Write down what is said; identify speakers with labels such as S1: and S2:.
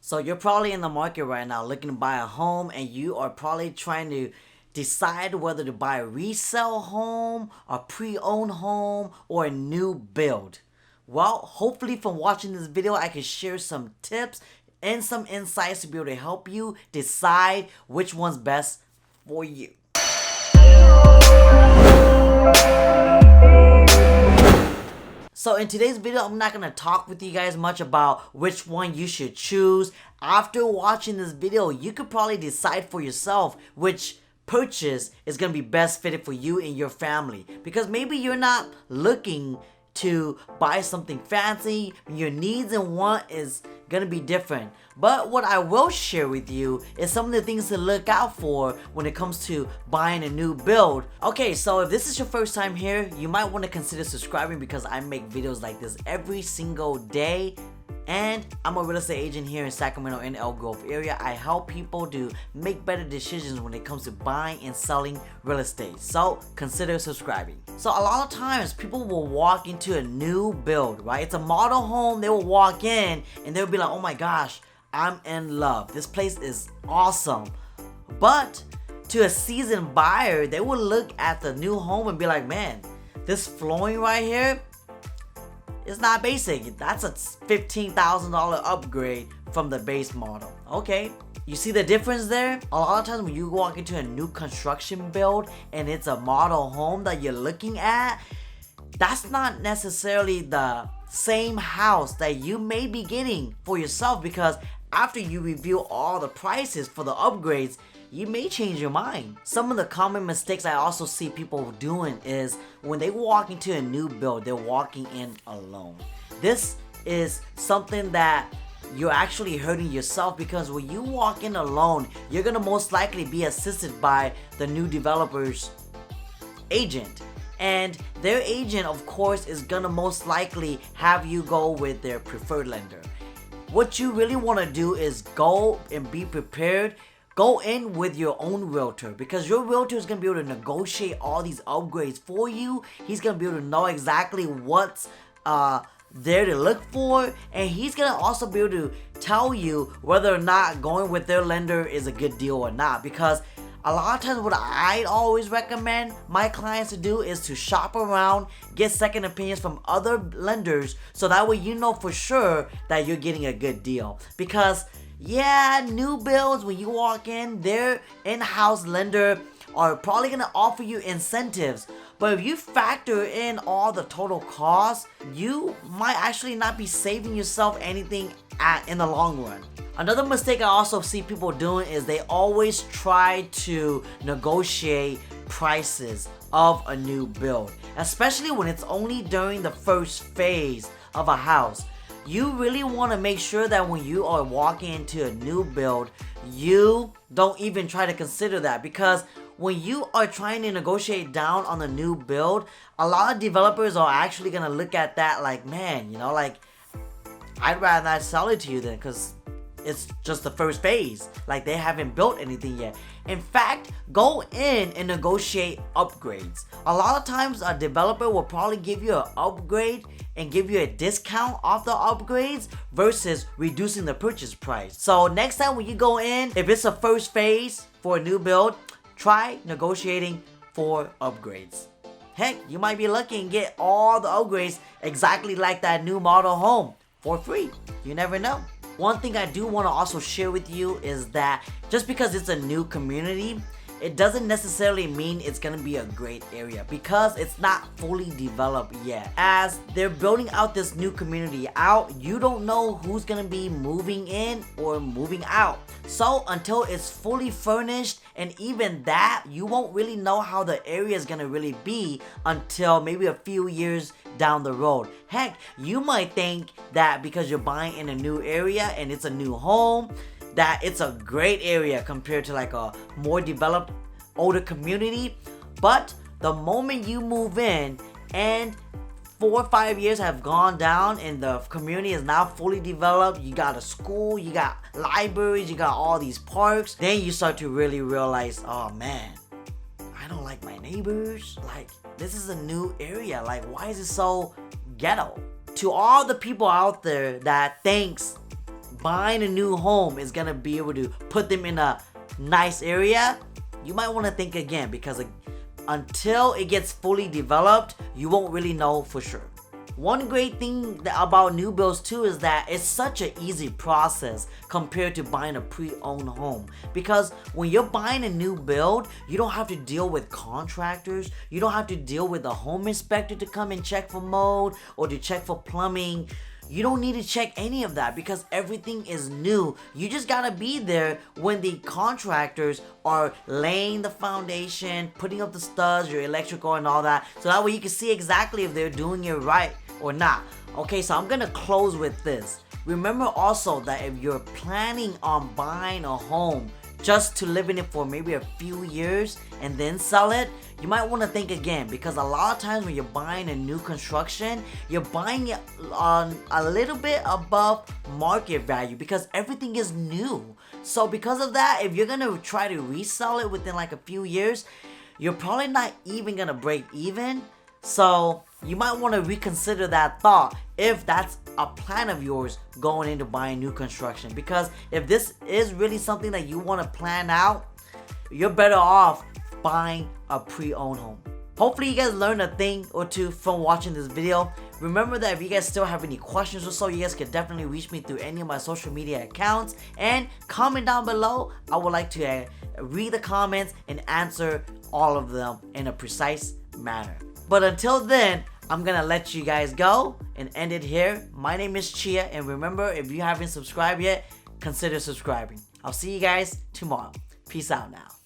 S1: So you're probably in the market right now looking to buy a home, and you are probably trying to decide whether to buy a resale home, a pre-owned home, or a new build. Well, hopefully from watching this video, I can share some tips and some insights to be able to help you decide which one's best for you. So in today's video, I'm not going to talk with you guys much about which one you should choose. After watching this video, you could probably decide for yourself which purchase is going to be best fitted for you and your family. Because maybe you're not looking to buy something fancy, your needs and want is gonna be different. But what I will share with you is some of the things to look out for when it comes to buying a new build. Okay, so if this is your first time here, you might want to consider subscribing because I make videos like this every single day. And I'm a real estate agent here in Sacramento in Elk Grove area. I help people to make better decisions when it comes to buying and selling real estate. So consider subscribing. So a lot of times people will walk into a new build, right? It's a model home. They will walk in and they'll be like, oh my gosh, I'm in love. This place is awesome. But to a seasoned buyer, they will look at the new home and be like, man, this flooring right here, it's not basic. That's a $15,000 upgrade from the base model. Okay, you see the difference there? A lot of times when you walk into a new construction build and it's a model home that you're looking at, that's not necessarily the same house that you may be getting for yourself, because after you review all the prices for the upgrades, you may change your mind. Some of the common mistakes I also see people doing is when they walk into a new build, they're walking in alone. This is something that you're actually hurting yourself, because when you walk in alone, you're gonna most likely be assisted by the new developer's agent. And their agent, of course, is gonna most likely have you go with their preferred lender. What you really wanna do is go and be prepared. Go in with your own realtor, because your realtor is going to be able to negotiate all these upgrades for you. He's going to be able to know exactly what's there to look for, and he's going to also be able to tell you whether or not going with their lender is a good deal or not. Because a lot of times what I always recommend my clients to do is to shop around, get second opinions from other lenders, so that way you know for sure that you're getting a good deal. Because yeah, new builds, when you walk in, their in-house lender are probably going to offer you incentives. But if you factor in all the total costs, you might actually not be saving yourself anything in the long run. Another mistake I also see people doing is they always try to negotiate prices of a new build, especially when it's only during the first phase of a house. You really want to make sure that when you are walking into a new build, you don't even try to consider that, because when you are trying to negotiate down on the new build, a lot of developers are actually going to look at that like, man, you know, like, I'd rather not sell it to you then, because it's just the first phase. Like, they haven't built anything yet. In fact, go in and negotiate upgrades. A lot of times a developer will probably give you an upgrade and give you a discount off the upgrades versus reducing the purchase price. So next time when you go in, if it's a first phase for a new build, try negotiating for upgrades. Heck, you might be lucky and get all the upgrades exactly like that new model home for free. You never know. One thing I do want to also share with you is that just because it's a new community, it doesn't necessarily mean it's going to be a great area, because it's not fully developed yet. As they're building out this new community out, you don't know who's going to be moving in or moving out. So until it's fully furnished, and even that, you won't really know how the area is going to really be until maybe a few years down the road. Heck, you might think that because you're buying in a new area and it's a new home, that it's a great area compared to like a more developed older community. But the moment you move in and 4 or 5 years have gone down and the community is now fully developed, you got a school, you got libraries, you got all these parks, then you start to really realize, oh man, I don't like my neighbors. Like, this is a new area. Like, why is it so ghetto? To all the people out there that thinks buying a new home is gonna be able to put them in a nice area, you might want to think again, because until it gets fully developed, you won't really know for sure. One great thing about new builds too is that it's such an easy process compared to buying a pre-owned home, because when you're buying a new build, you don't have to deal with contractors, you don't have to deal with a home inspector to come and check for mold or to check for plumbing. You don't need to check any of that because everything is new. You just gotta be there when the contractors are laying the foundation, putting up the studs, your electrical and all that, so that way you can see exactly if they're doing it right or not. Okay, so I'm gonna close with this. Remember also that if you're planning on buying a home just to live in it for maybe a few years and then sell it, you might want to think again, because a lot of times when you're buying a new construction, you're buying it on a little bit above market value because everything is new. So because of that, if you're gonna try to resell it within like a few years, you're probably not even gonna break even. So you might want to reconsider that thought if that's a plan of yours going into buying new construction, because if this is really something that you want to plan out, you're better off buying a pre-owned home. Hopefully you guys learned a thing or two from watching this video. Remember that if you guys still have any questions or so, you guys can definitely reach me through any of my social media accounts and comment down below. I would like to read the comments and answer all of them in a precise manner. But until then, I'm gonna let you guys go and end it here. My name is Chia, and remember, if you haven't subscribed yet, consider subscribing. I'll see you guys tomorrow. Peace out now.